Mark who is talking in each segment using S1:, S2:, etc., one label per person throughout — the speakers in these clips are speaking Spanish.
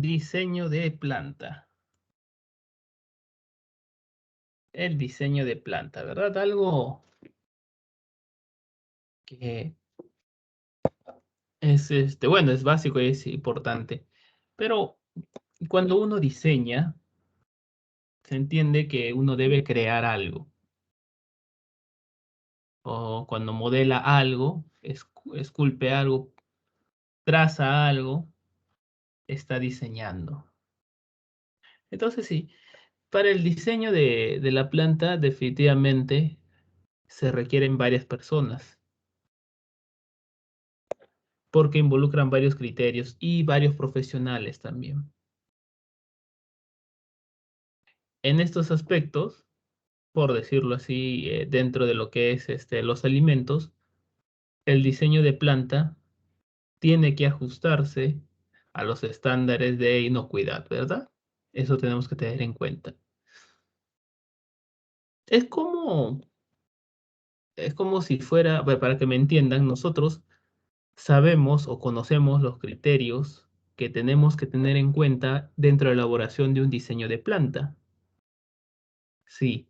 S1: Diseño de planta. El diseño de planta, ¿verdad? Algo que es, bueno, es básico y es importante. Pero cuando uno diseña, se entiende que uno debe crear algo. O cuando modela algo, esculpe algo, traza algo, está diseñando. Entonces sí, para el diseño de la planta definitivamente se requieren varias personas, porque involucran varios criterios y varios profesionales también. En estos aspectos, por decirlo así, dentro de lo que es los alimentos, el diseño de planta tiene que ajustarse a los estándares de inocuidad, ¿verdad? Eso tenemos que tener en cuenta. Es como, es como si fuera, para que me entiendan, nosotros sabemos o conocemos los criterios que tenemos que tener en cuenta dentro de la elaboración de un diseño de planta. Sí,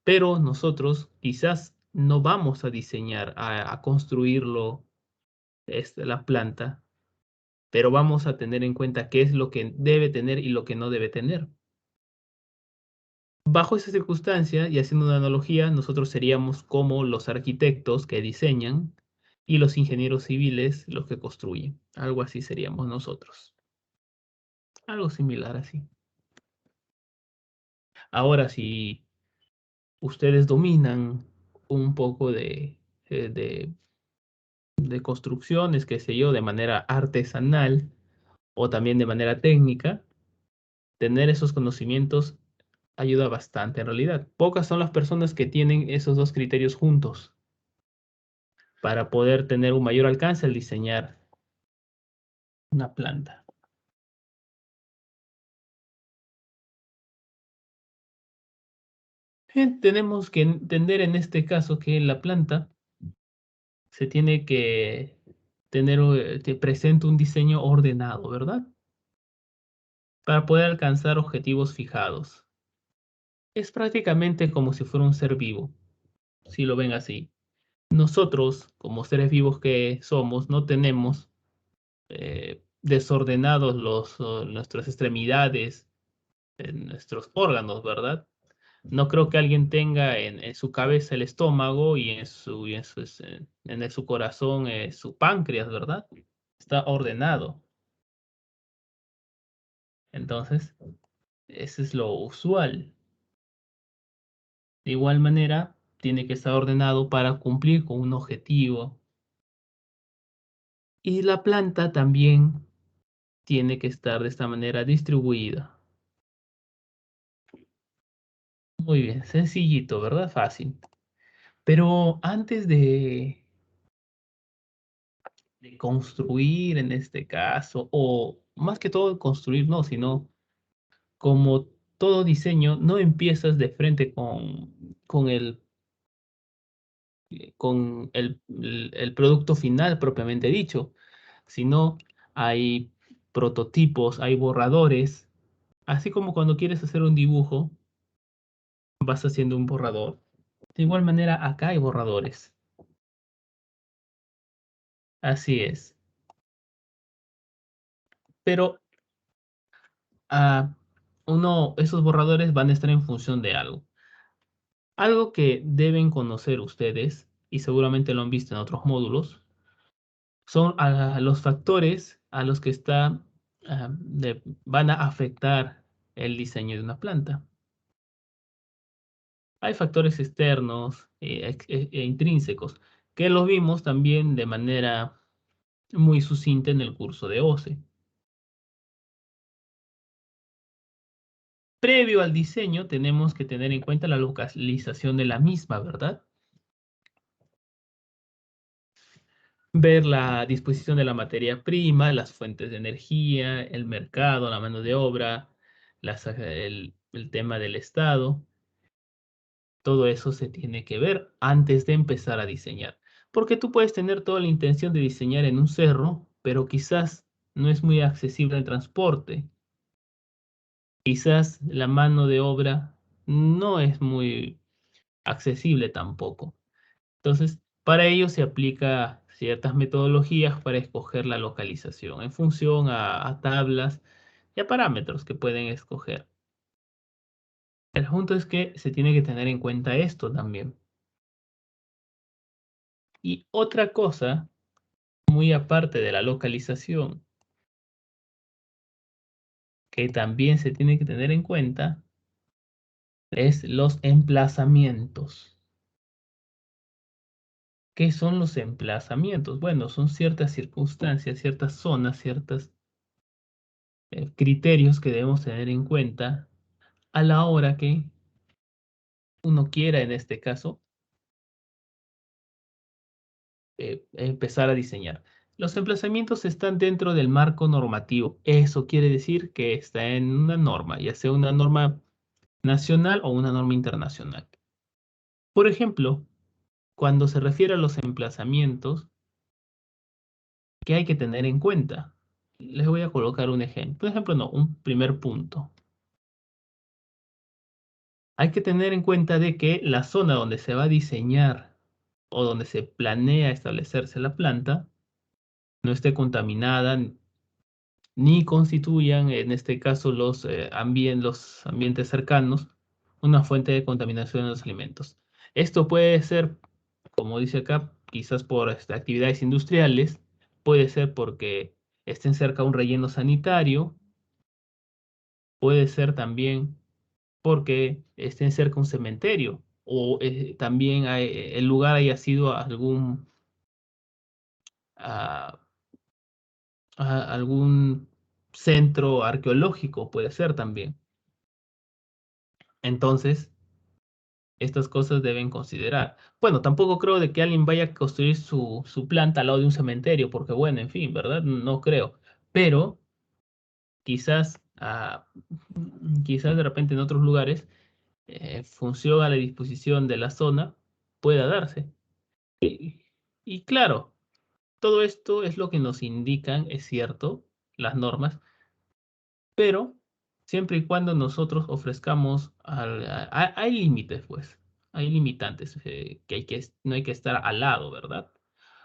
S1: pero nosotros quizás no vamos a diseñar, a construirlo, la planta, pero vamos a tener en cuenta qué es lo que debe tener y lo que no debe tener. Bajo esa circunstancia, y haciendo una analogía, nosotros seríamos como los arquitectos que diseñan y los ingenieros civiles los que construyen. Algo así seríamos nosotros. Algo similar así. Ahora, si ustedes dominan un poco de construcciones, qué sé yo, de manera artesanal o también de manera técnica, tener esos conocimientos ayuda bastante en realidad. Pocas son las personas que tienen esos dos criterios juntos para poder tener un mayor alcance al diseñar una planta. Tenemos que entender en este caso que la planta se tiene que tener presente un diseño ordenado, ¿verdad? Para poder alcanzar objetivos fijados. Es prácticamente como si fuera un ser vivo, si lo ven así. Nosotros, como seres vivos que somos, no tenemos desordenados nuestras extremidades, nuestros órganos, ¿verdad? No creo que alguien tenga en su cabeza el estómago y en su corazón su páncreas, ¿verdad? Está ordenado. Entonces, eso es lo usual. De igual manera, tiene que estar ordenado para cumplir con un objetivo. Y la planta también tiene que estar de esta manera distribuida. Muy bien, sencillito, ¿verdad? Fácil. Pero antes de construir en este caso, o más que todo construir, no, sino como todo diseño, no empiezas de frente con el producto final propiamente dicho, sino hay prototipos, hay borradores, así como cuando quieres hacer un dibujo, vas haciendo un borrador. De igual manera, acá hay borradores. Así es. Pero esos borradores van a estar en función de algo. Algo que deben conocer ustedes, y seguramente lo han visto en otros módulos, son los factores a los que van a afectar el diseño de una planta. Hay factores externos e intrínsecos, que los vimos también de manera muy sucinta en el curso de OCE. Previo al diseño tenemos que tener en cuenta la localización de la misma, ¿verdad? Ver la disposición de la materia prima, las fuentes de energía, el mercado, la mano de obra, el tema del estado. Todo eso se tiene que ver antes de empezar a diseñar. Porque tú puedes tener toda la intención de diseñar en un cerro, pero quizás no es muy accesible el transporte. Quizás la mano de obra no es muy accesible tampoco. Entonces, para ello se aplica ciertas metodologías para escoger la localización en función a tablas y a parámetros que pueden escoger. El punto es que se tiene que tener en cuenta esto también. Y otra cosa, muy aparte de la localización, que también se tiene que tener en cuenta, es los emplazamientos. ¿Qué son los emplazamientos? Bueno, son ciertas circunstancias, ciertas zonas, ciertos criterios que debemos tener en cuenta a la hora que uno quiera, en este caso, empezar a diseñar. Los emplazamientos están dentro del marco normativo. Eso quiere decir que está en una norma, ya sea una norma nacional o una norma internacional. Por ejemplo, cuando se refiere a los emplazamientos, ¿qué hay que tener en cuenta? Les voy a colocar un ejemplo. Por ejemplo, no, un primer punto. Hay que tener en cuenta de que la zona donde se va a diseñar o donde se planea establecerse la planta no esté contaminada ni constituyan, en este caso, los ambientes cercanos, una fuente de contaminación de los alimentos. Esto puede ser, como dice acá, quizás por actividades industriales, puede ser porque estén cerca de un relleno sanitario, puede ser también porque estén cerca de un cementerio o también el lugar haya sido ah, algún centro arqueológico, puede ser también. Entonces, estas cosas deben considerar. Bueno, tampoco creo de que alguien vaya a construir su planta al lado de un cementerio, porque bueno, en fin, ¿verdad? No creo. Pero quizás, quizás de repente en otros lugares, función a la disposición de la zona pueda darse. Y claro, todo esto es lo que nos indican, es cierto, las normas, pero siempre y cuando nosotros ofrezcamos, hay límites, pues, hay limitantes que no hay que estar al lado, ¿verdad?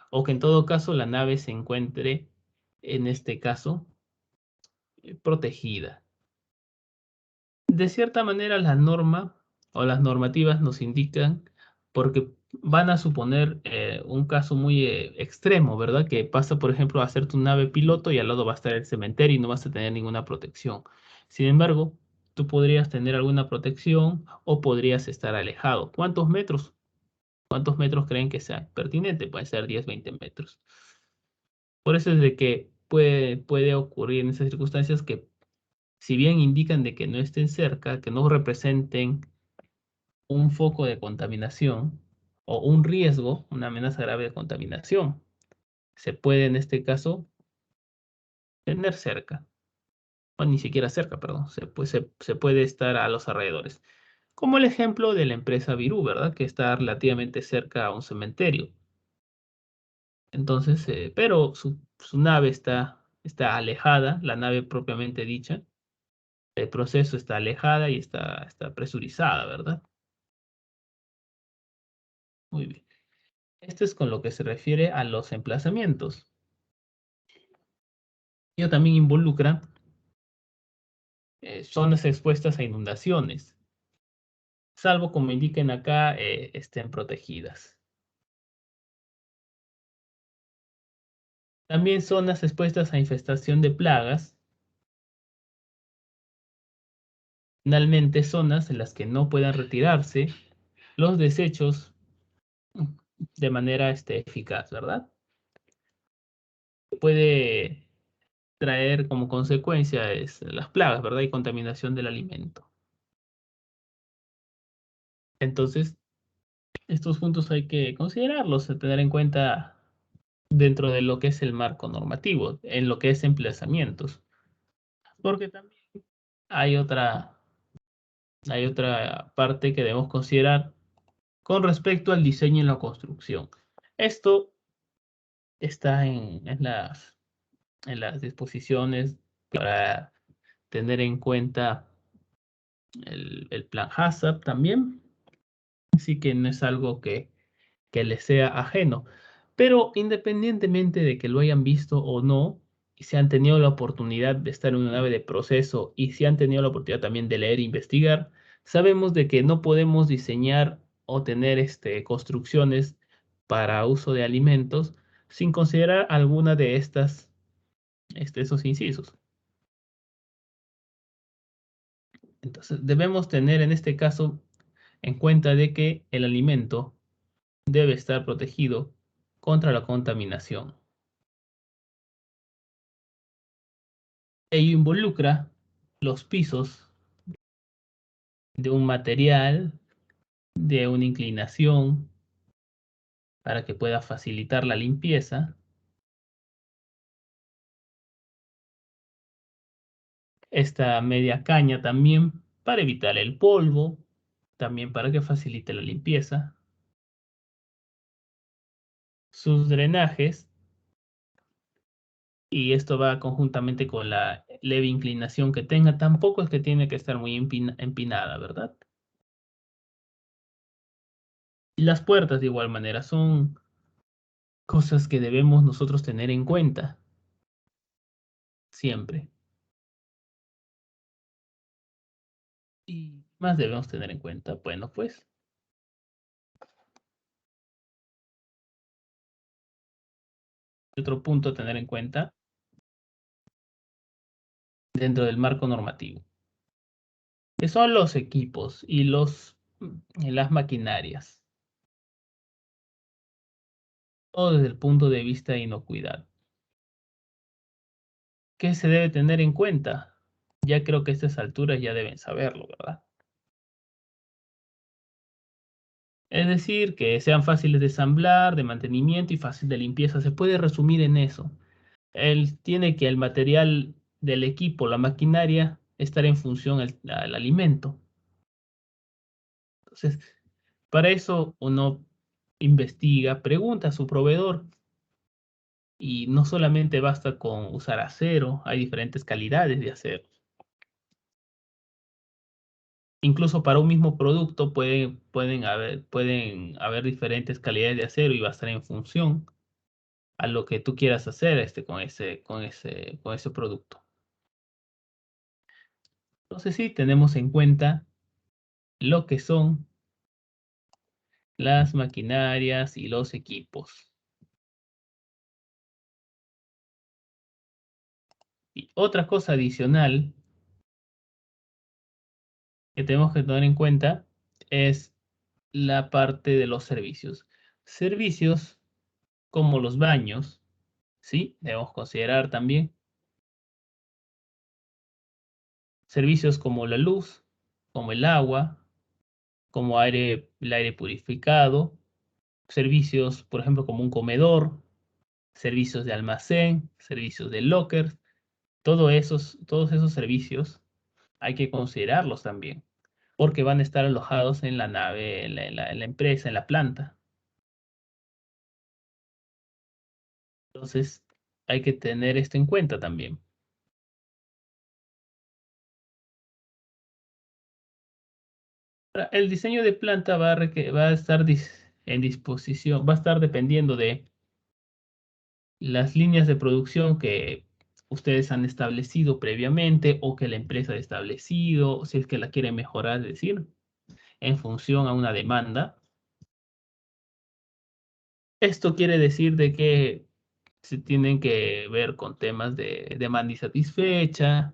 S1: O que en todo caso la nave se encuentre, en este caso, protegida. De cierta manera, la norma o las normativas nos indican porque van a suponer un caso muy extremo, ¿verdad? Que pasa, por ejemplo, a ser tu nave piloto y al lado va a estar el cementerio y no vas a tener ninguna protección. Sin embargo, tú podrías tener alguna protección o podrías estar alejado. ¿Cuántos metros? ¿Cuántos metros creen que sea pertinente? Puede ser 10, 20 metros. Por eso es de que puede ocurrir en esas circunstancias que si bien indican de que no estén cerca, que no representen un foco de contaminación o un riesgo, una amenaza grave de contaminación, se puede en este caso tener cerca, o ni siquiera cerca, perdón, se puede estar a los alrededores. Como el ejemplo de la empresa Virú, ¿verdad? Que está relativamente cerca a un cementerio. Entonces, pero su nave está alejada, la nave propiamente dicha, el proceso está alejada y está presurizada, ¿verdad? Muy bien. Esto es con lo que se refiere a los emplazamientos. Ello también involucra zonas expuestas a inundaciones, salvo como indiquen acá, estén protegidas. También zonas expuestas a infestación de plagas, finalmente zonas en las que no puedan retirarse los desechos de manera eficaz, ¿verdad? Puede traer como consecuencia las plagas, ¿verdad? Y contaminación del alimento. Entonces, estos puntos hay que considerarlos, tener en cuenta dentro de lo que es el marco normativo, en lo que es emplazamientos. Porque también hay otra, hay otra parte que debemos considerar con respecto al diseño y la construcción. Esto está en en las disposiciones para tener en cuenta el plan HACCP también. Así que no es algo que les sea ajeno. Pero independientemente de que lo hayan visto o no, y si han tenido la oportunidad de estar en una nave de proceso y si han tenido la oportunidad también de leer e investigar, sabemos de que no podemos diseñar o tener construcciones para uso de alimentos sin considerar alguna de estas, esos incisos. Entonces, debemos tener en este caso en cuenta de que el alimento debe estar protegido contra la contaminación. Ello involucra los pisos de un material, de una inclinación, para que pueda facilitar la limpieza. Esta media caña también para evitar el polvo, también para que facilite la limpieza. Sus drenajes, y esto va conjuntamente con la leve inclinación que tenga, tampoco es que tiene que estar muy empinada, ¿verdad? Y las puertas de igual manera son cosas que debemos nosotros tener en cuenta siempre. Y más debemos tener en cuenta, bueno, pues otro punto a tener en cuenta dentro del marco normativo, que son los equipos y las maquinarias, todo desde el punto de vista de inocuidad. ¿Qué se debe tener en cuenta? Ya creo que a estas alturas ya deben saberlo, ¿verdad? Es decir, que sean fáciles de ensamblar, de mantenimiento y fácil de limpieza. Se puede resumir en eso. Él tiene que el material del equipo, la maquinaria, estar en función al alimento. Entonces, para eso uno investiga, pregunta a su proveedor y no solamente basta con usar acero, hay diferentes calidades de acero. Incluso para un mismo producto pueden haber diferentes calidades de acero y va a estar en función a lo que tú quieras hacer con ese producto. Entonces sí, tenemos en cuenta lo que son las maquinarias y los equipos. Y otra cosa adicional que tenemos que tener en cuenta es la parte de los servicios. Servicios como los baños, ¿sí? Debemos considerar también servicios como la luz, como el agua, como el aire purificado, servicios, por ejemplo, como un comedor, servicios de almacén, servicios de locker, todos esos servicios hay que considerarlos también, porque van a estar alojados en la nave, en la empresa, en la planta. Entonces, hay que tener esto en cuenta también. El diseño de planta va a estar en disposición, va a estar dependiendo de las líneas de producción que ustedes han establecido previamente o que la empresa ha establecido, si es que la quieren mejorar, es decir, en función a una demanda. Esto quiere decir de que se tienen que ver con temas de demanda insatisfecha.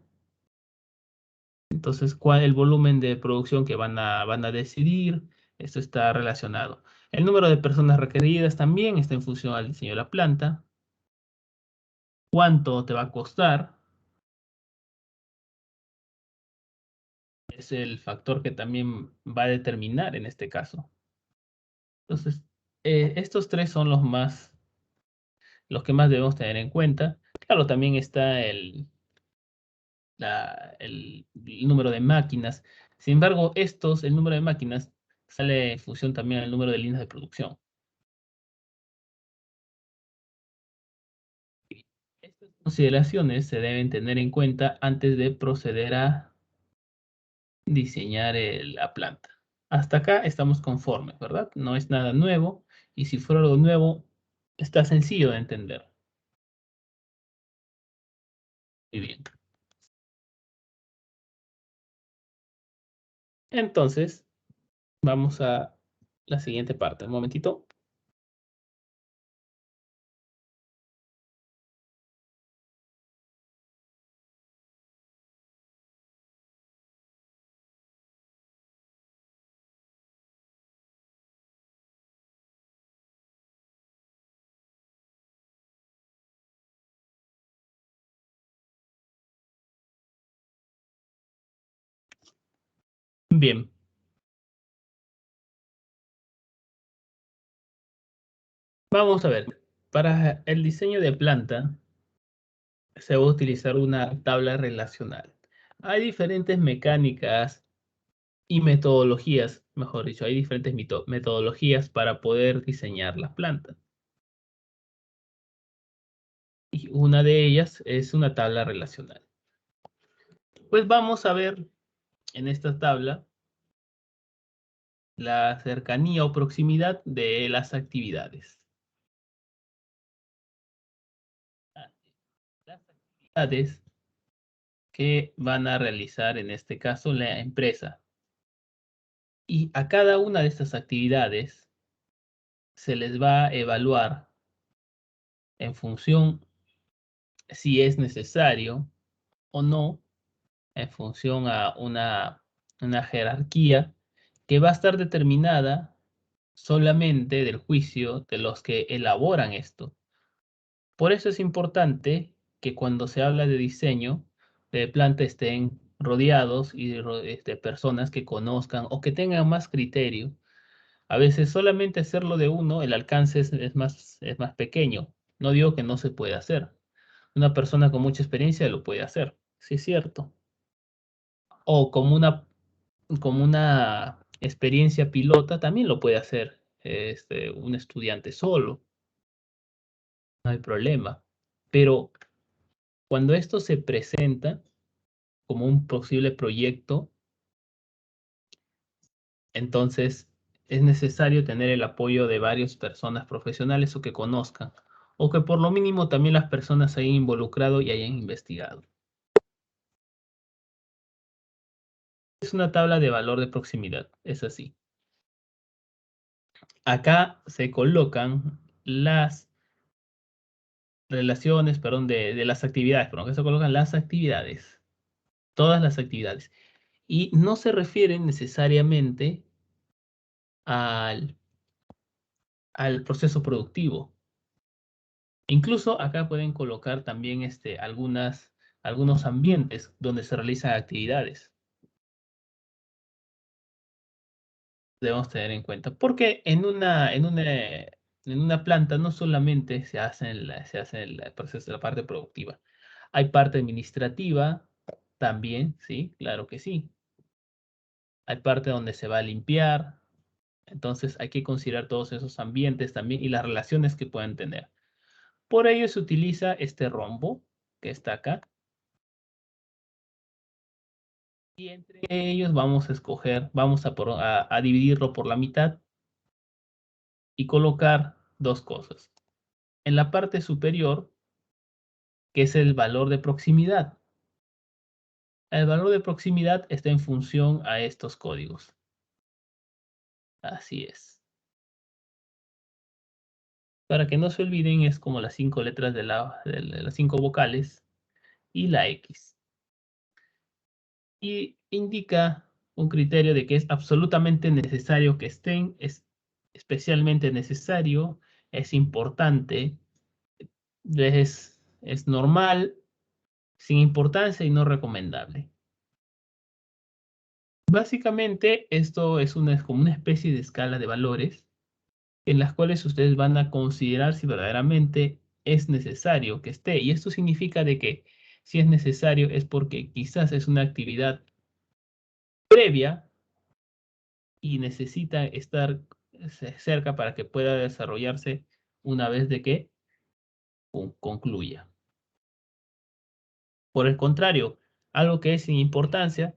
S1: Entonces, ¿cuál es el volumen de producción que van a decidir? Esto está relacionado. El número de personas requeridas también está en función al diseño de la planta. ¿Cuánto te va a costar? Es el factor que también va a determinar en este caso. Entonces, estos tres son los que más debemos tener en cuenta. Claro, también está el número de máquinas. Sin embargo, el número de máquinas sale en función también del número de líneas de producción. Estos consideraciones se deben tener en cuenta antes de proceder a diseñar la planta. Hasta acá estamos conformes, ¿verdad? No es nada nuevo, y si fuera algo nuevo, está sencillo de entender. Muy bien. Entonces, vamos a la siguiente parte. Un momentito. Bien, vamos a ver. Para el diseño de planta se va a utilizar una tabla relacional. Hay diferentes mecánicas y metodologías, mejor dicho, hay diferentes metodologías para poder diseñar las plantas. Y una de ellas es una tabla relacional. Pues vamos a ver en esta tabla la cercanía o proximidad de las actividades. Las actividades que van a realizar en este caso la empresa. Y a cada una de estas actividades se les va a evaluar en función si es necesario o no, en función a una jerarquía que va a estar determinada solamente del juicio de los que elaboran esto. Por eso es importante que cuando se habla de diseño de planta estén rodeados y de personas que conozcan o que tengan más criterio. A veces solamente hacerlo de uno, el alcance es más pequeño. No digo que no se pueda hacer. Una persona con mucha experiencia lo puede hacer, sí es cierto. O como una experiencia pilota también lo puede hacer un estudiante solo, no hay problema. Pero cuando esto se presenta como un posible proyecto, entonces es necesario tener el apoyo de varias personas profesionales o que conozcan, o que por lo mínimo también las personas se hayan involucrado y hayan investigado. Es una tabla de valor de proximidad, es así. Acá se colocan las relaciones, perdón, de las actividades, perdón, que se colocan las actividades, todas las actividades. Y no se refieren necesariamente al, al proceso productivo. Incluso acá pueden colocar también algunos ambientes donde se realizan actividades. Debemos tener en cuenta. Porque en una planta no solamente se hace el proceso de la parte productiva. Hay parte administrativa también, sí, claro que sí. Hay parte donde se va a limpiar. Entonces hay que considerar todos esos ambientes también y las relaciones que pueden tener. Por ello se utiliza este rombo que está acá. Y entre ellos vamos a escoger, vamos a dividirlo por la mitad y colocar dos cosas. En la parte superior, que es el valor de proximidad. El valor de proximidad está en función a estos códigos. Así es. Para que no se olviden, es como las 5 letras de las 5 vocales y la X. Y indica un criterio de que es absolutamente necesario que estén, es especialmente necesario, es importante, es normal, sin importancia y no recomendable. Básicamente, esto es como una especie de escala de valores en las cuales ustedes van a considerar si verdaderamente es necesario que esté. Y esto significa de que si es necesario es porque quizás es una actividad previa y necesita estar cerca para que pueda desarrollarse una vez de que concluya. Por el contrario, algo que es sin importancia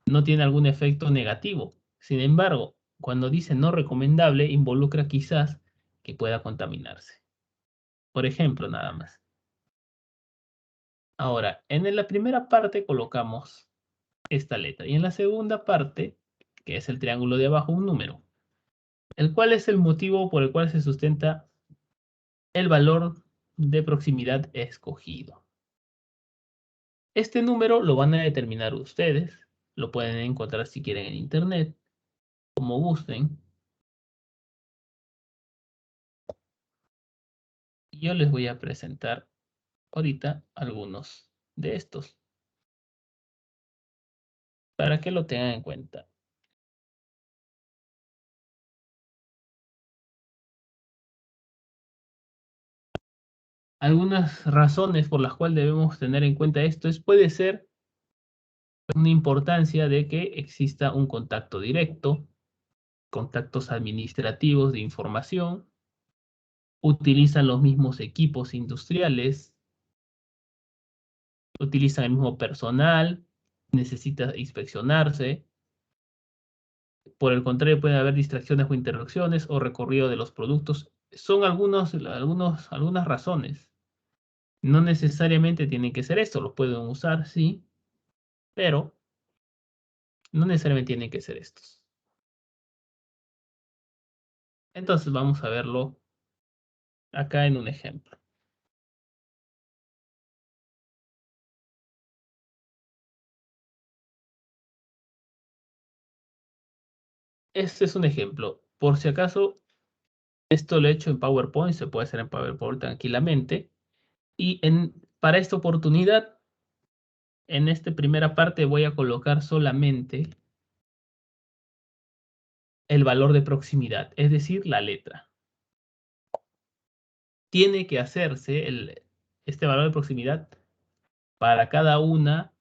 S1: no tiene algún efecto negativo. Sin embargo, cuando dice no recomendable, involucra quizás que pueda contaminarse. Por ejemplo, nada más. Ahora, en la primera parte colocamos esta letra y en la segunda parte, que es el triángulo de abajo, un número. ¿El cual es el motivo por el cual se sustenta el valor de proximidad escogido? Este número lo van a determinar ustedes, lo pueden encontrar si quieren en internet, como gusten. Y yo les voy a presentar ahorita algunos de estos para que lo tengan en cuenta. Algunas razones por las cuales debemos tener en cuenta esto puede ser una importancia de que exista un contacto directo, contactos administrativos de información, utilizan los mismos equipos industriales, utilizan el mismo personal, necesita inspeccionarse. Por el contrario, puede haber distracciones o interrupciones o recorrido de los productos. Son algunas razones. No necesariamente tienen que ser esto, los pueden usar, sí, pero no necesariamente tienen que ser estos. Entonces vamos a verlo acá en un ejemplo. Este es un ejemplo. Por si acaso, esto lo he hecho en PowerPoint, se puede hacer en PowerPoint tranquilamente. Y para esta oportunidad, en esta primera parte voy a colocar solamente el valor de proximidad, es decir, la letra. Tiene que hacerse este valor de proximidad para cada una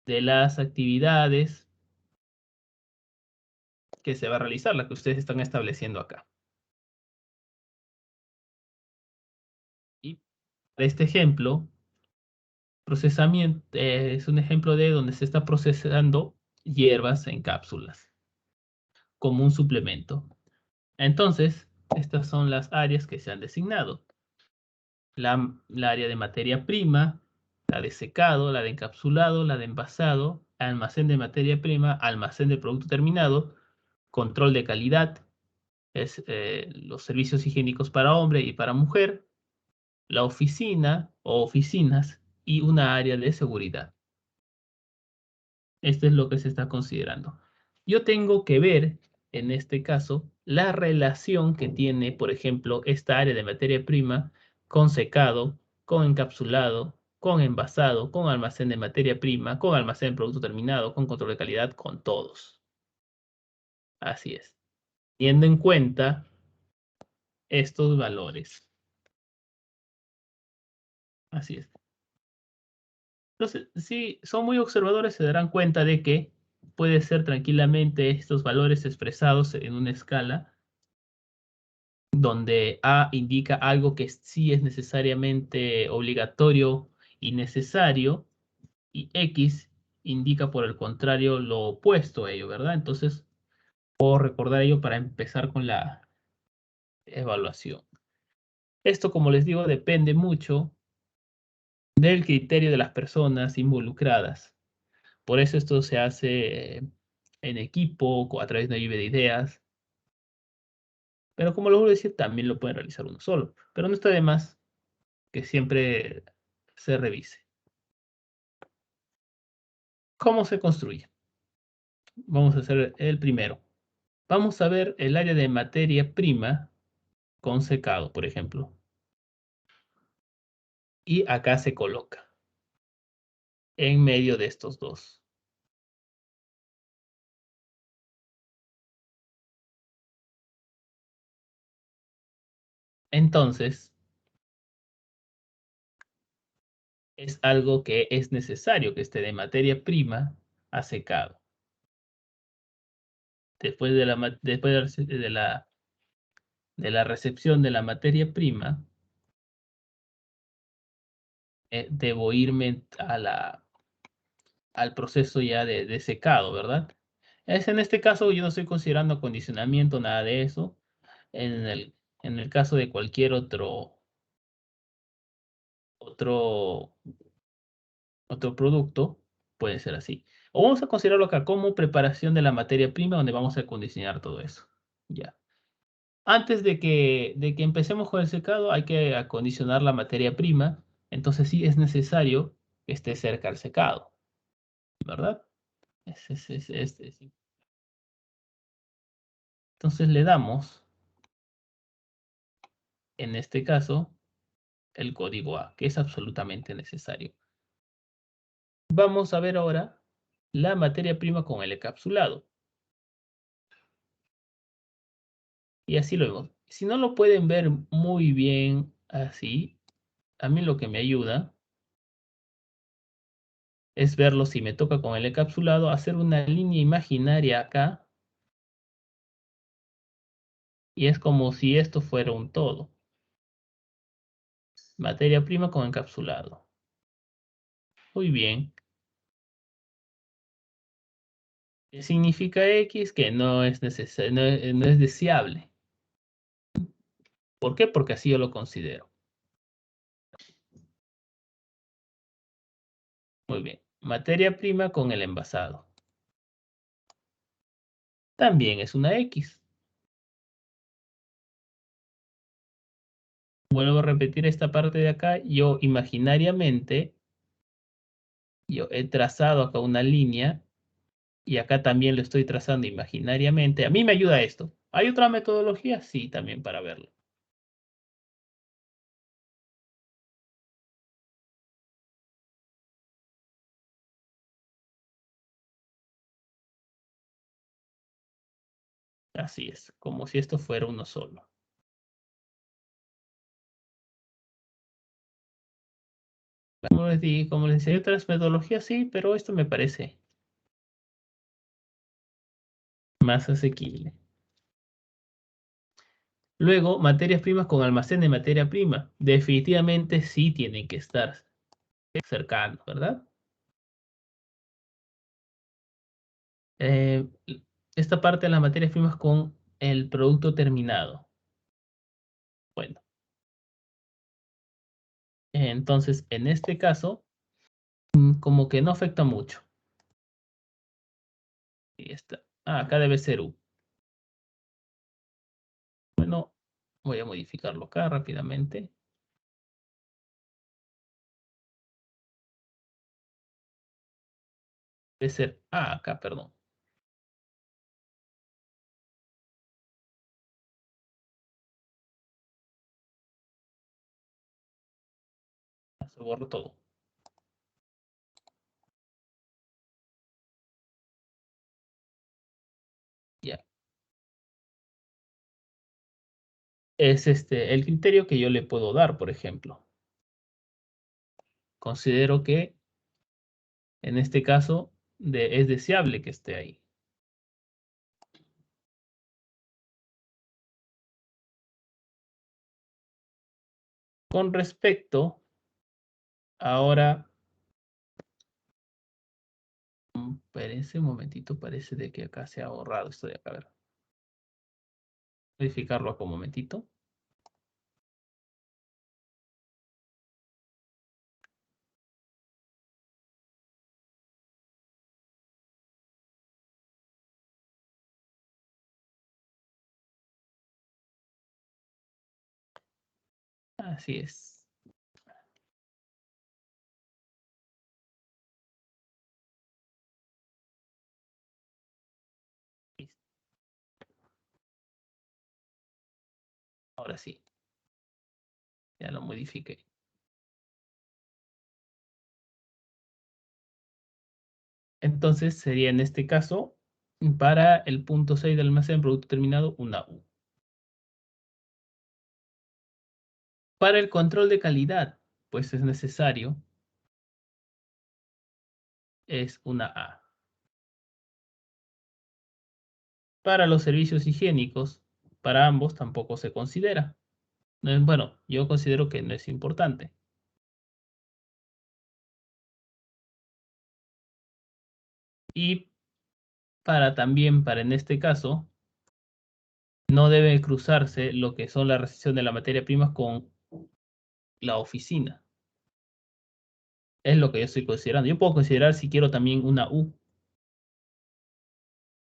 S1: de las actividades que se va a realizar, la que ustedes están estableciendo acá. Y para este ejemplo, procesamiento es un ejemplo de donde se está procesando hierbas en cápsulas como un suplemento. Entonces, estas son las áreas que se han designado. La área de materia prima, la de secado, la de encapsulado, la de envasado, almacén de materia prima, almacén de producto terminado, control de calidad, los servicios higiénicos para hombre y para mujer, la oficina o oficinas y una área de seguridad. Esto es lo que se está considerando. Yo tengo que ver, en este caso, la relación que tiene, por ejemplo, esta área de materia prima con secado, con encapsulado, con envasado, con almacén de materia prima, con almacén de producto terminado, con control de calidad, con todos. Así es. Teniendo en cuenta estos valores. Así es. Entonces, si son muy observadores, se darán cuenta de que puede ser tranquilamente estos valores expresados en una escala donde A indica algo que sí es necesariamente obligatorio y necesario, y X indica por el contrario lo opuesto a ello, ¿verdad? Entonces, puedo recordar ello para empezar con la evaluación. Esto, como les digo, depende mucho del criterio de las personas involucradas. Por eso esto se hace en equipo, a través de una lluvia de ideas. Pero como lo voy a decir, también lo pueden realizar uno solo. Pero no está de más que siempre se revise. ¿Cómo se construye? Vamos a hacer el primero. Vamos a ver el área de materia prima con secado, por ejemplo. Y acá se coloca en medio de estos dos. Entonces, es algo que es necesario que esté de materia prima a secado. Después de la recepción de la materia prima, debo irme al proceso ya de secado, ¿verdad? En este caso yo no estoy considerando acondicionamiento, nada de eso. En el, en el caso de cualquier otro, otro producto, puede ser así. O vamos a considerarlo acá como preparación de la materia prima donde vamos a acondicionar todo eso. Ya. Antes de que empecemos con el secado, hay que acondicionar la materia prima. Entonces sí es necesario que esté cerca al secado, ¿verdad? Sí. Entonces le damos, en este caso, el código A, que es absolutamente necesario. Vamos a ver ahora la materia prima con el encapsulado. Y así lo vemos. Si no lo pueden ver muy bien así, a mí lo que me ayuda es verlo si me toca con el encapsulado, hacer una línea imaginaria acá. Y es como si esto fuera un todo. Materia prima con encapsulado. Muy bien. ¿Qué significa X? Que no es necesario, no es deseable. ¿Por qué? Porque así yo lo considero. Muy bien. Materia prima con el envasado. También es una X. Vuelvo a repetir esta parte de acá. Yo imaginariamente, yo he trazado acá una línea y acá también lo estoy trazando imaginariamente. A mí me ayuda esto. ¿Hay otra metodología? Sí, también para verlo. Así es, como si esto fuera uno solo. Como les decía, hay otras metodologías, sí, pero esto me parece más asequible. Luego, materias primas con almacén de materia prima. Definitivamente sí tienen que estar cercanos, ¿verdad? Eh, esta parte de las materias primas con el producto terminado. Bueno, entonces en este caso, como que no afecta mucho. Y está. Ah, acá debe ser U. Bueno, voy a modificarlo acá rápidamente. Debe ser A acá, perdón. Se borró todo. Ya. Es el criterio que yo le puedo dar, por ejemplo. Considero que en este caso es deseable que esté ahí. Con respecto, ahora, espérense un momentito, parece de que acá se ha borrado esto de acá. A ver, modificarlo acá un momentito. Así es. Listo. Ahora sí, ya lo modifiqué. Entonces sería en este caso, para el punto 6 del almacén producto terminado, una U. Para el control de calidad, pues es necesario, es una A. Para los servicios higiénicos, para ambos tampoco se considera. Bueno, yo considero que no es importante. Y también para en este caso, no debe cruzarse lo que son la recepción de la materia prima con la oficina. Es lo que yo estoy considerando. Yo puedo considerar si quiero también una U,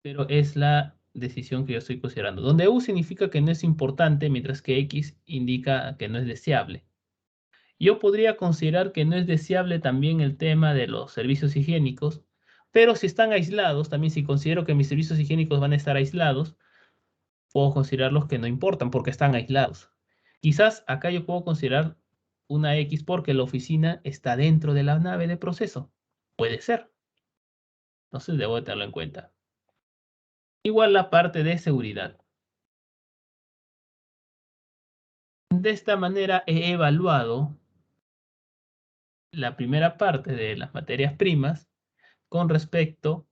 S1: pero es la decisión que yo estoy considerando. Donde U significa que no es importante, mientras que X indica que no es deseable. Yo podría considerar que no es deseable también el tema de los servicios higiénicos, pero si están aislados, también si considero que mis servicios higiénicos van a estar aislados, puedo considerarlos que no importan porque están aislados. Quizás acá yo puedo considerar una X porque la oficina está dentro de la nave de proceso. Puede ser. Entonces debo tenerlo en cuenta. Igual la parte de seguridad. De esta manera he evaluado la primera parte de las materias primas con respecto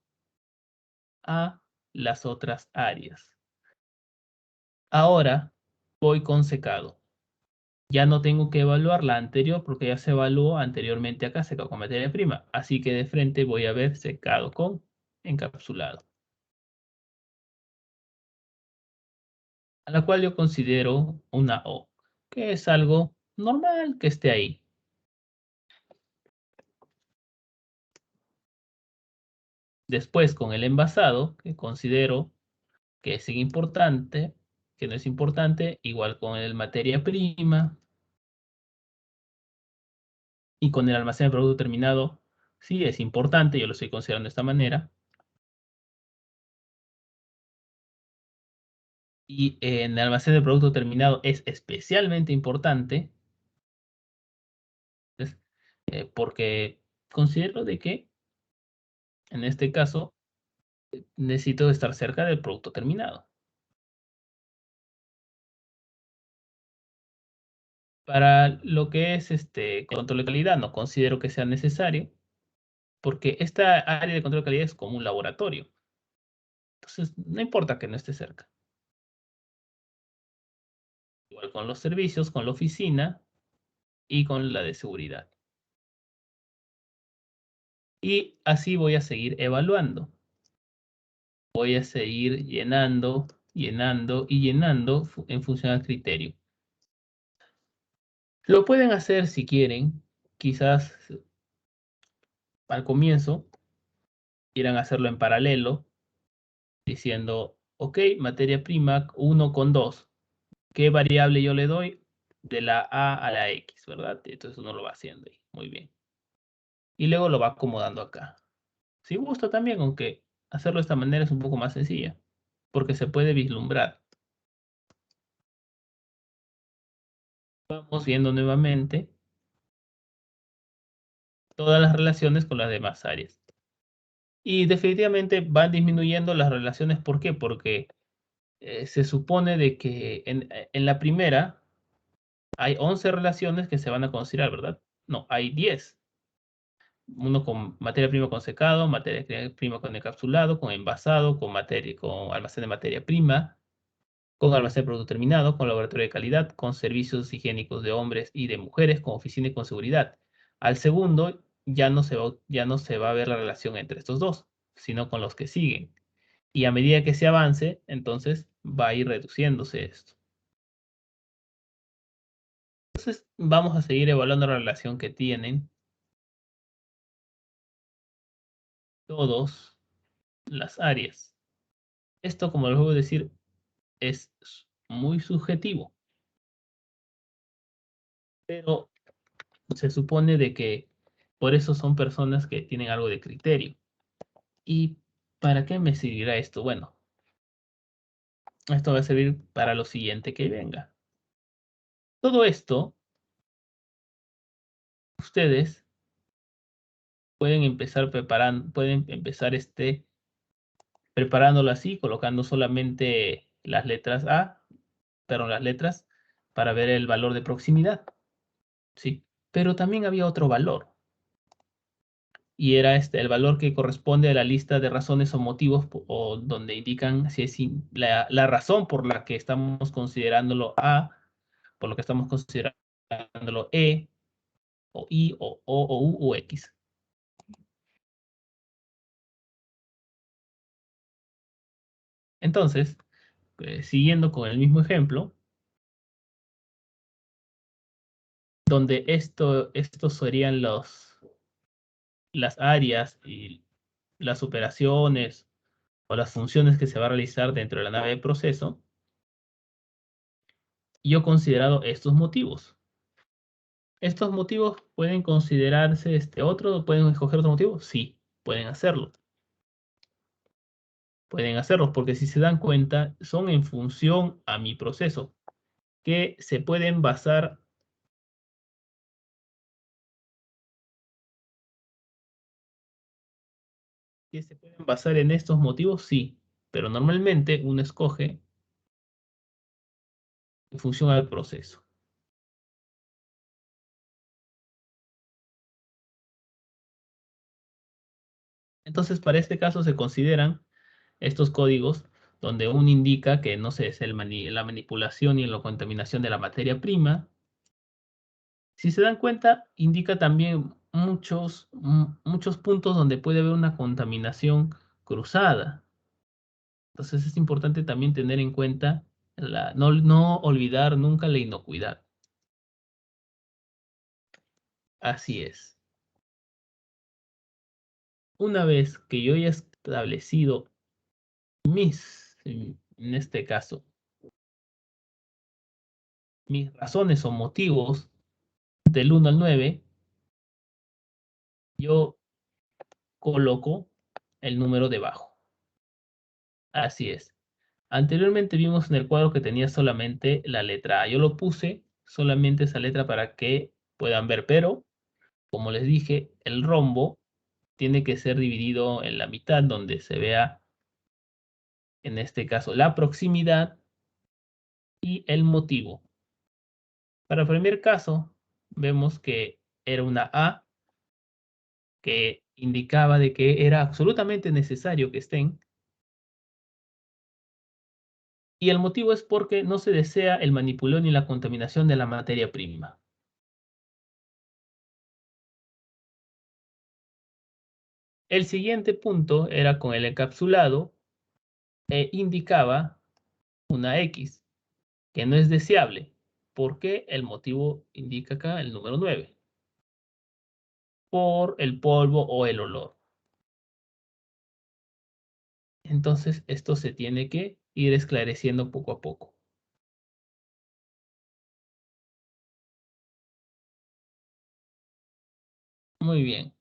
S1: a las otras áreas. Ahora voy con secado. Ya no tengo que evaluar la anterior porque ya se evaluó anteriormente acá, secado con materia prima. Así que de frente voy a ver secado con encapsulado. A la cual yo considero una O, que es algo normal que esté ahí. Después con el envasado, que considero que es importante, que no es importante, igual con el materia prima y con el almacén de producto terminado, sí es importante, yo lo estoy considerando de esta manera. Y en el almacén de producto terminado es especialmente importante, ¿ves? Porque considero de que en este caso necesito estar cerca del producto terminado. Para lo que es control de calidad, no considero que sea necesario, porque esta área de control de calidad es como un laboratorio. Entonces, no importa que no esté cerca. Igual con los servicios, con la oficina y con la de seguridad. Y así voy a seguir evaluando. Voy a seguir llenando, llenando y llenando en función al criterio. Lo pueden hacer si quieren, quizás al comienzo quieran hacerlo en paralelo, diciendo, ok, materia prima 1 con 2. ¿Qué variable yo le doy? De la A a la X, ¿verdad? Entonces uno lo va haciendo ahí. Muy bien. Y luego lo va acomodando acá. Si gusta también, aunque hacerlo de esta manera es un poco más sencilla, porque se puede vislumbrar. Vamos viendo nuevamente todas las relaciones con las demás áreas. Y definitivamente van disminuyendo las relaciones. ¿Por qué? Porque se supone de que en la primera hay 11 relaciones que se van a considerar, ¿verdad? No, hay 10. Uno con materia prima con secado, materia prima con encapsulado, con envasado, con almacén de materia prima, con almacén de producto terminado, con laboratorio de calidad, con servicios higiénicos de hombres y de mujeres, con oficina y con seguridad. Al segundo ya no se va a ver la relación entre estos dos, sino con los que siguen. Y a medida que se avance, entonces va a ir reduciéndose esto. Entonces vamos a seguir evaluando la relación que tienen todas las áreas. Esto, como les voy a decir, es muy subjetivo, pero se supone de que por eso son personas que tienen algo de criterio. ¿Y para qué me servirá esto? Bueno, esto va a servir para lo siguiente que venga. Todo esto, ustedes pueden empezar preparándolo así, colocando solamente las letras A, pero las letras para ver el valor de proximidad, ¿sí? Pero también había otro valor, y era el valor que corresponde a la lista de razones o motivos o donde indican si es la razón por la que estamos considerándolo A, por lo que estamos considerándolo E, o I, o O, o U, o X. Entonces, siguiendo con el mismo ejemplo, donde estos serían las áreas y las operaciones o las funciones que se va a realizar dentro de la nave de proceso, yo he considerado estos motivos. ¿Estos motivos pueden considerarse pueden escoger otro motivo? Sí, pueden hacerlo. Pueden hacerlo porque si se dan cuenta, son en función a mi proceso, que se pueden basar en estos motivos, sí, pero normalmente uno escoge en función al proceso. Entonces, para este caso se consideran estos códigos donde uno indica que, no sé, es la manipulación y la contaminación de la materia prima. Si se dan cuenta, indica también muchos puntos donde puede haber una contaminación cruzada. Entonces es importante también tener en cuenta, no olvidar nunca la inocuidad. Así es. Una vez que yo haya establecido en este caso, mis razones o motivos del 1 al 9, yo coloco el número debajo. Así es. Anteriormente vimos en el cuadro que tenía solamente la letra A. Yo lo puse solamente esa letra para que puedan ver, pero como les dije, el rombo tiene que ser dividido en la mitad donde se vea, en este caso, la proximidad y el motivo. Para el primer caso, vemos que era una A que indicaba de que era absolutamente necesario que estén. Y el motivo es porque no se desea el manipulón ni la contaminación de la materia prima. El siguiente punto era con el encapsulado e indicaba una X, que no es deseable, porque el motivo indica acá el número 9, por el polvo o el olor. Entonces, esto se tiene que ir esclareciendo poco a poco. Muy bien.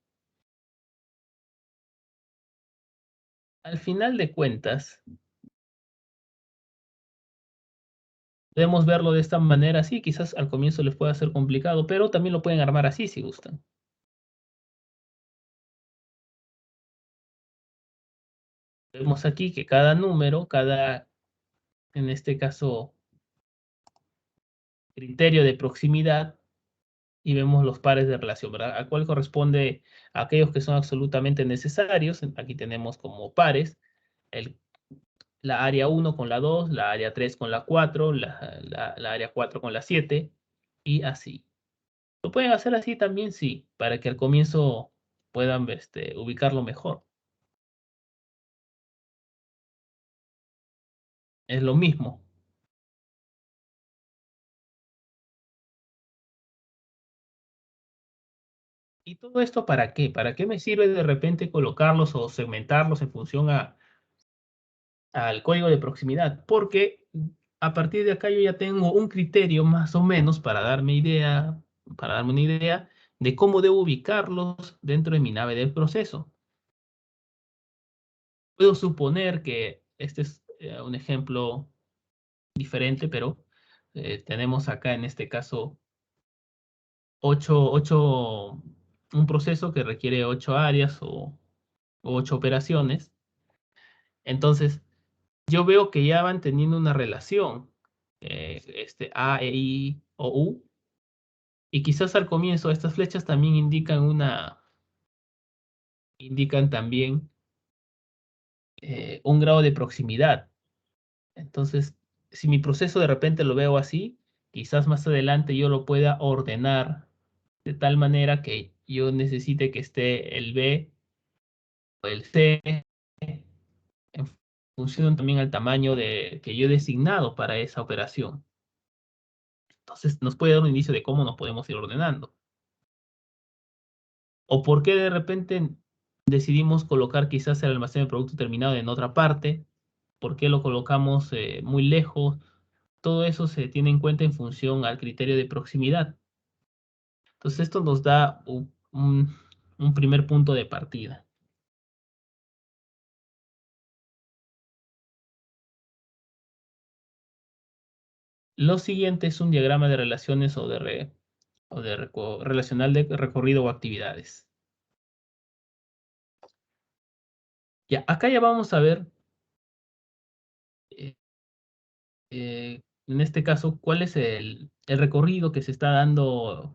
S1: Al final de cuentas, podemos verlo de esta manera. Sí, quizás al comienzo les pueda ser complicado, pero también lo pueden armar así si gustan. Vemos aquí que cada número, en este caso, criterio de proximidad, y vemos los pares de relación, ¿verdad? ¿A cuál corresponde a aquellos que son absolutamente necesarios? Aquí tenemos como pares la área 1 con la 2, la área 3 con la 4, la área 4 con la 7, y así. ¿Lo pueden hacer así también? Sí, para que al comienzo puedan ubicarlo mejor. Es lo mismo. ¿Y todo esto para qué? ¿Para qué me sirve de repente colocarlos o segmentarlos en función al código de proximidad? Porque a partir de acá yo ya tengo un criterio más o menos para darme una idea de cómo debo ubicarlos dentro de mi nave del proceso. Puedo suponer que este es un ejemplo diferente, pero tenemos acá en este caso un proceso que requiere 8 áreas o 8 operaciones. Entonces, yo veo que ya van teniendo una relación, A, E, I o U, y quizás al comienzo estas flechas también indican también un grado de proximidad. Entonces, si mi proceso de repente lo veo así, quizás más adelante yo lo pueda ordenar de tal manera que yo necesite que esté el B o el C función también al tamaño que yo he designado para esa operación. Entonces nos puede dar un indicio de cómo nos podemos ir ordenando. O por qué de repente decidimos colocar quizás el almacén de producto terminado en otra parte, por qué lo colocamos muy lejos. Todo eso se tiene en cuenta en función al criterio de proximidad. Entonces esto nos da un primer punto de partida. Lo siguiente es un diagrama de relaciones relacional de recorrido o actividades. Ya, acá ya vamos a ver, eh, en este caso, cuál es el recorrido que se está dando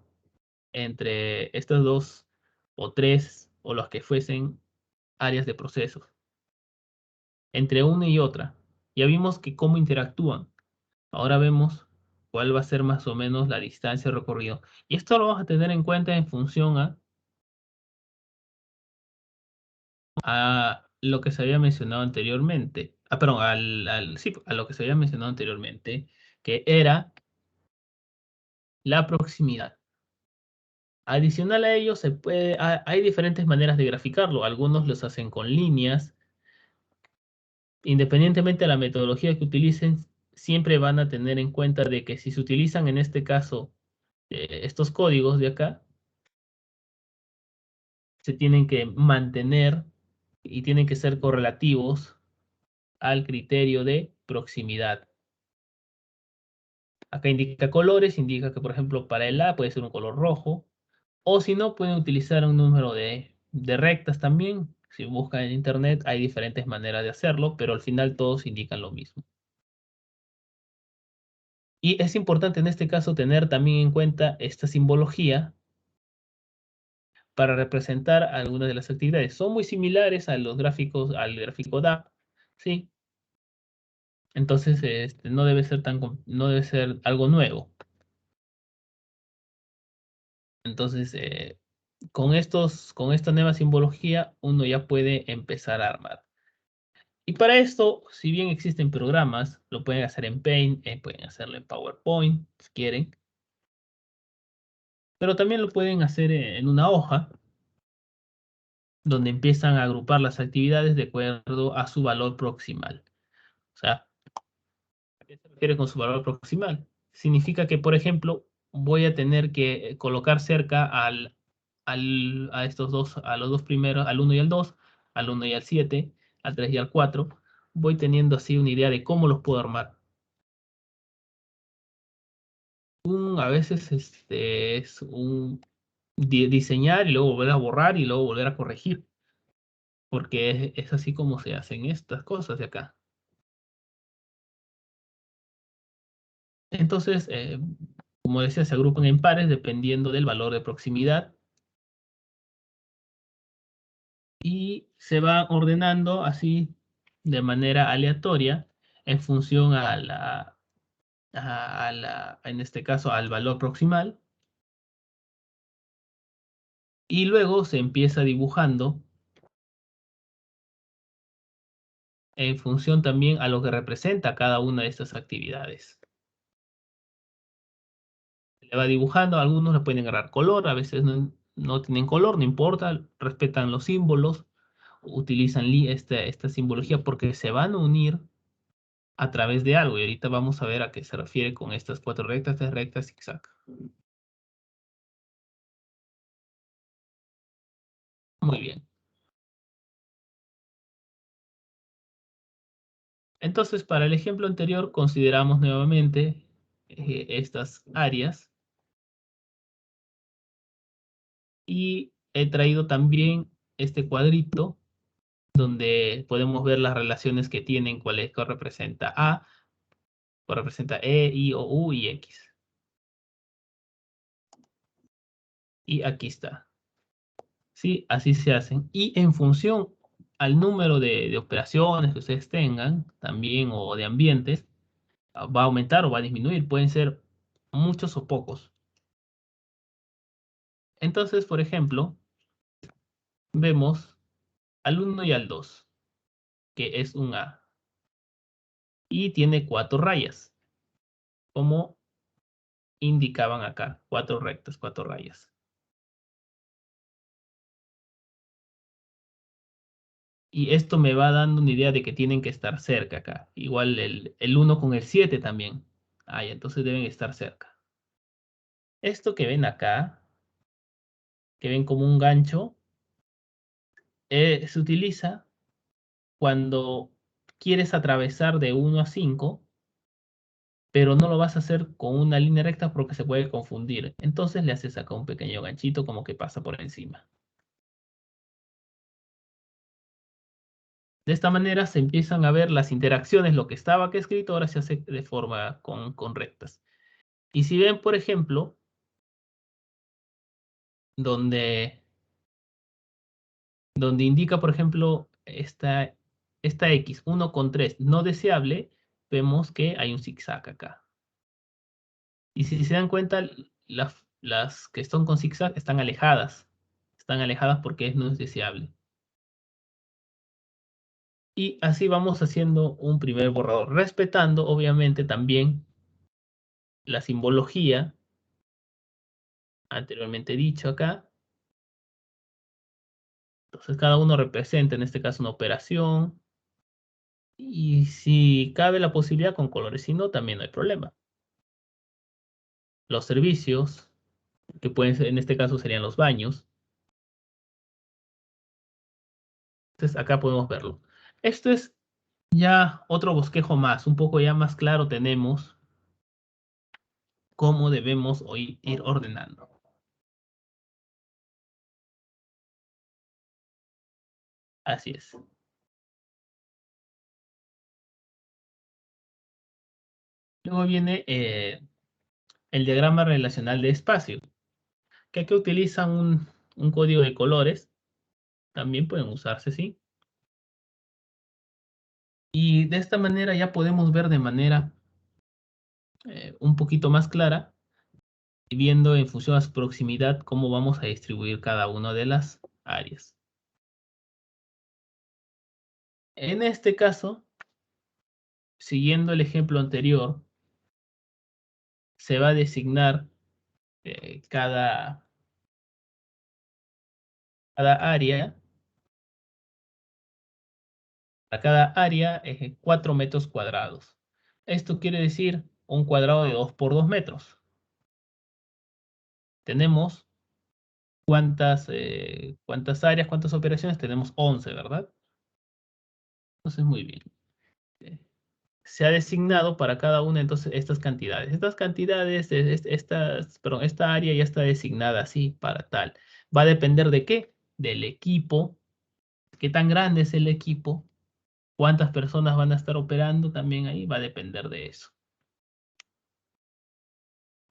S1: entre estas dos o tres o las que fuesen áreas de procesos, entre una y otra. Ya vimos que cómo interactúan. Ahora vemos cuál va a ser más o menos la distancia recorrido. Y esto lo vamos a tener en cuenta en función a lo que se había mencionado anteriormente. Perdón, sí, a lo que se había mencionado anteriormente, que era la proximidad. Adicional a ello, hay diferentes maneras de graficarlo. Algunos los hacen con líneas. Independientemente de la metodología que utilicen, siempre van a tener en cuenta de que si se utilizan en este caso estos códigos de acá, se tienen que mantener y tienen que ser correlativos al criterio de proximidad. Acá indica colores, indica que por ejemplo para el A puede ser un color rojo, o si no pueden utilizar un número de rectas también. Si buscan en internet hay diferentes maneras de hacerlo, pero al final todos indican lo mismo. Y es importante en este caso tener también en cuenta esta simbología para representar algunas de las actividades. Son muy similares a los gráficos, al gráfico DAP, ¿sí? Entonces, no debe ser no debe ser algo nuevo. Entonces, con esta nueva simbología, uno ya puede empezar a armar. Y para esto, si bien existen programas, lo pueden hacer en Paint, pueden hacerlo en PowerPoint, si quieren, pero también lo pueden hacer en una hoja, donde empiezan a agrupar las actividades de acuerdo a su valor proximal. O sea, ¿qué se refiere con su valor proximal? Significa que, por ejemplo, voy a tener que colocar cerca a estos dos, a los dos primeros, al 1 y al 2, al 1 y al 7, al 3 y al 4. Voy teniendo así una idea de cómo los puedo armar. A veces es un diseñar y luego volver a borrar y luego volver a corregir, porque es así como se hacen estas cosas de acá. Entonces, como decía, se agrupan en pares dependiendo del valor de proximidad y se va ordenando así de manera aleatoria en función en este caso, al valor proximal. Y luego se empieza dibujando en función también a lo que representa cada una de estas actividades. Se le va dibujando, algunos le pueden agarrar color, a veces no tienen color, no importa, respetan los símbolos, utilizan esta simbología porque se van a unir a través de algo. Y ahorita vamos a ver a qué se refiere con estas 4 rectas, 3 rectas, zigzag. Muy bien. Entonces, para el ejemplo anterior, consideramos nuevamente estas áreas y he traído también este cuadrito donde podemos ver las relaciones que tienen, cuál es que representa A, que representa E, I, O, U y X. Y aquí está. Sí, así se hacen. Y en función al número de operaciones que ustedes tengan, también, o de ambientes, va a aumentar o va a disminuir. Pueden ser muchos o pocos. Entonces, por ejemplo, vemos al 1 y al 2, que es un A. y tiene 4 rayas, como indicaban acá, 4 rectas, 4 rayas. Y esto me va dando una idea de que tienen que estar cerca acá. Igual el 1 con el 7 también. Ah, ya, entonces deben estar cerca. Esto que ven acá, que ven como un gancho, se utiliza cuando quieres atravesar de 1 a 5, pero no lo vas a hacer con una línea recta porque se puede confundir. Entonces le haces acá un pequeño ganchito como que pasa por encima. De esta manera se empiezan a ver las interacciones, lo que estaba aquí escrito ahora se hace de forma con rectas. Y si ven, por ejemplo, donde, donde indica, por ejemplo, esta X, 1,3 no deseable, vemos que hay un zigzag acá. Y si se dan cuenta, las que están con zigzag están alejadas. Están alejadas porque no es deseable. Y así vamos haciendo un primer borrador, respetando obviamente también la simbología anteriormente dicho acá. Entonces cada uno representa en este caso una operación. Y si cabe la posibilidad con colores, si no, también no hay problema. Los servicios, que pueden ser, en este caso serían los baños. Entonces acá podemos verlo. Esto es ya otro bosquejo más, un poco ya más claro tenemos cómo debemos hoy ir ordenando. Así es. Luego viene el diagrama relacional de espacio, que aquí utilizan un código de colores. También pueden usarse, ¿sí? Y de esta manera ya podemos ver de manera un poquito más clara, y viendo en función a su proximidad cómo vamos a distribuir cada una de las áreas. En este caso, siguiendo el ejemplo anterior, se va a designar cada área, a cada área 4 metros cuadrados. Esto quiere decir un cuadrado de 2 por 2 metros. Tenemos cuántas áreas, cuántas operaciones, tenemos 11, ¿verdad? Entonces, muy bien. Eh, Se ha designado para cada una entonces estas cantidades. Estas cantidades, perdón, esta área ya está designada así para tal. Va a depender de qué, del equipo, qué tan grande es el equipo, cuántas personas van a estar operando también ahí, va a depender de eso.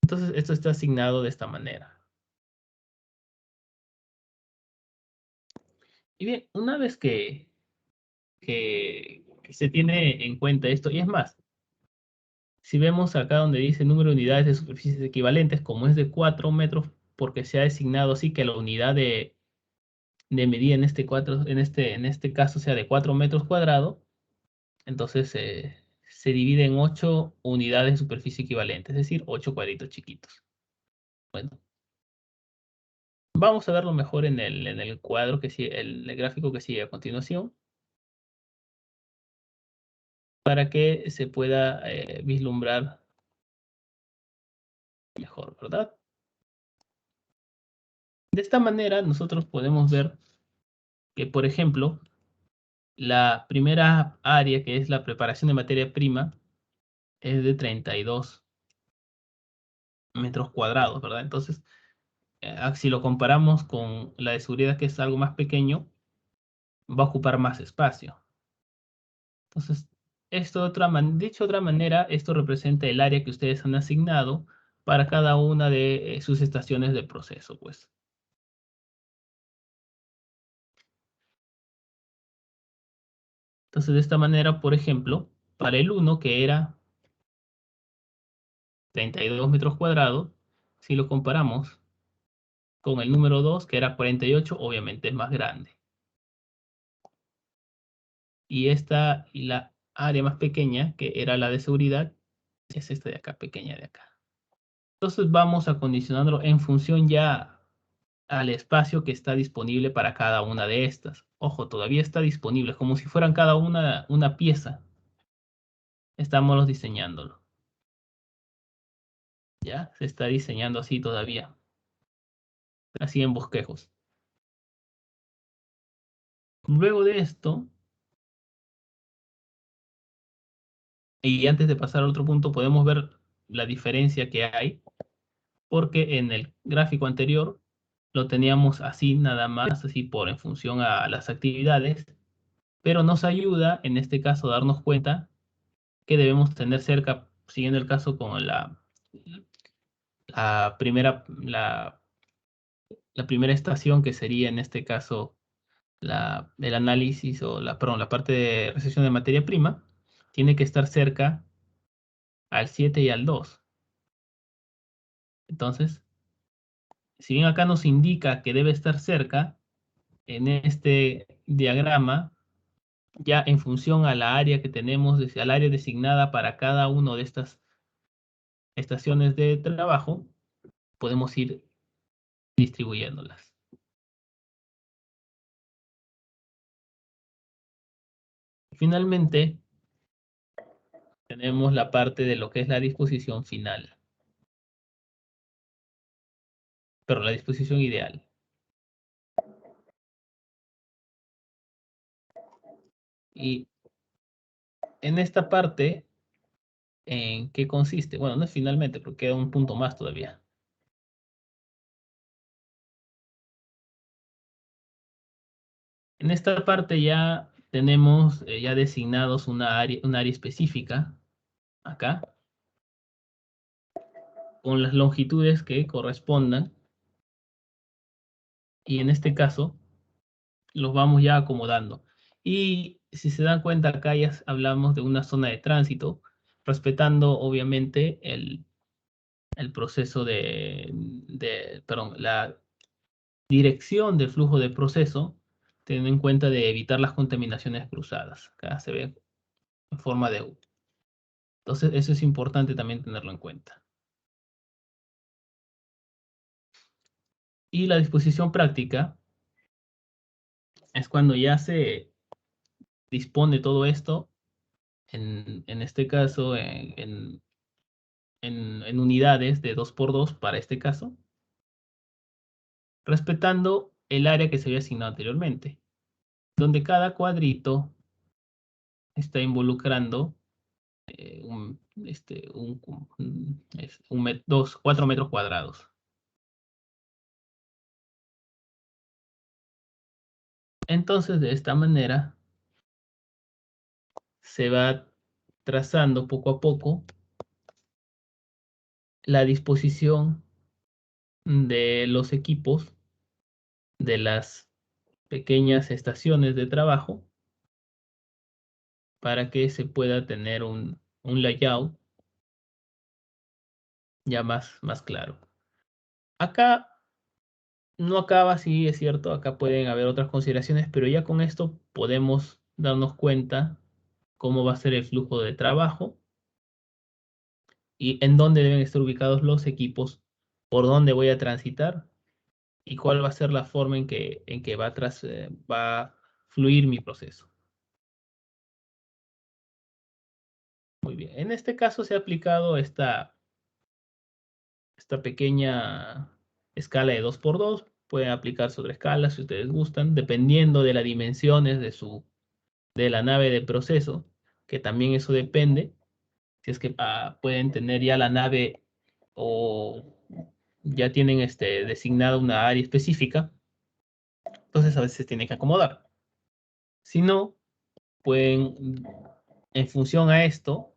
S1: Entonces, esto está asignado de esta manera. Y bien, una vez que se tiene en cuenta esto, y es más, si vemos acá donde dice número de unidades de superficies equivalentes, como es de 4 metros, porque se ha designado así que la unidad de medida en este caso sea de 4 metros cuadrados, entonces se divide en 8 unidades de superficie equivalentes, es decir, 8 cuadritos chiquitos. Bueno, vamos a verlo mejor en el cuadro que sigue, el gráfico que sigue a continuación, para que se pueda vislumbrar mejor, ¿verdad? De esta manera nosotros podemos ver que, por ejemplo, la primera área, que es la preparación de materia prima, es de 32 metros cuadrados, ¿verdad? Entonces, si lo comparamos con la de seguridad, que es algo más pequeño, va a ocupar más espacio. Entonces, dicho de otra manera, esto representa el área que ustedes han asignado para cada una de sus estaciones de proceso, pues. Entonces, de esta manera, por ejemplo, para el 1, que era 32 metros cuadrados, si lo comparamos con el número 2, que era 48, obviamente es más grande. Y área más pequeña, que era la de seguridad, es esta de acá, pequeña de acá. Entonces vamos acondicionándolo en función ya al espacio que está disponible para cada una de estas. Ojo, todavía está disponible, como si fueran cada una pieza. Estamos diseñándolo. ¿Ya? Se está diseñando así todavía. Así en bosquejos. Luego de esto, y antes de pasar al otro punto, podemos ver la diferencia que hay, porque en el gráfico anterior lo teníamos así nada más, así por en función a las actividades, pero nos ayuda en este caso a darnos cuenta que debemos tener cerca, siguiendo el caso con la primera, la primera estación, que sería en este caso el análisis o perdón, la parte de recepción de materia prima, tiene que estar cerca al 7 y al 2. Entonces, si bien acá nos indica que debe estar cerca, en este diagrama, ya en función a la área que tenemos, al área designada para cada una de estas estaciones de trabajo, podemos ir distribuyéndolas. Finalmente, tenemos la parte de lo que es la disposición final, pero la disposición ideal. Y en esta parte, ¿en qué consiste? Bueno, no es finalmente, porque queda un punto más todavía. En esta parte ya tenemos ya designados un área específica, acá, con las longitudes que correspondan. Y en este caso, los vamos ya acomodando. Y si se dan cuenta, acá ya hablamos de una zona de tránsito, respetando obviamente el proceso perdón, la dirección del flujo de proceso, teniendo en cuenta de evitar las contaminaciones cruzadas. Acá se ve en forma de U. Entonces, eso es importante también tenerlo en cuenta. Y la disposición práctica es cuando ya se dispone todo esto, en este caso, en unidades de 2x2 para este caso, respetando el área que se había asignado anteriormente, donde cada cuadrito está involucrando 4 metros cuadrados. Entonces, de esta manera, se va trazando poco a poco la disposición de los equipos de las pequeñas estaciones de trabajo para que se pueda tener un layout ya más claro. Acá no acaba, sí es cierto, acá pueden haber otras consideraciones, pero ya con esto podemos darnos cuenta cómo va a ser el flujo de trabajo y en dónde deben estar ubicados los equipos, por dónde voy a transitar y cuál va a ser la forma en que va a fluir mi proceso. Muy bien, en este caso se ha aplicado esta pequeña escala de 2x2. Pueden aplicar sobre escalas si ustedes gustan, dependiendo de las dimensiones de la nave de proceso, que también eso depende. Si es que pueden tener ya la nave o ya tienen designada una área específica, entonces a veces se tiene que acomodar. Si no, pueden, en función a esto,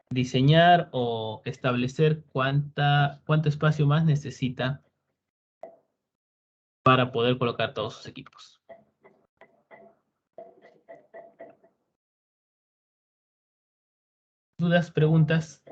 S1: diseñar o establecer cuánto espacio más necesita para poder colocar todos sus equipos. ¿Dudas, preguntas?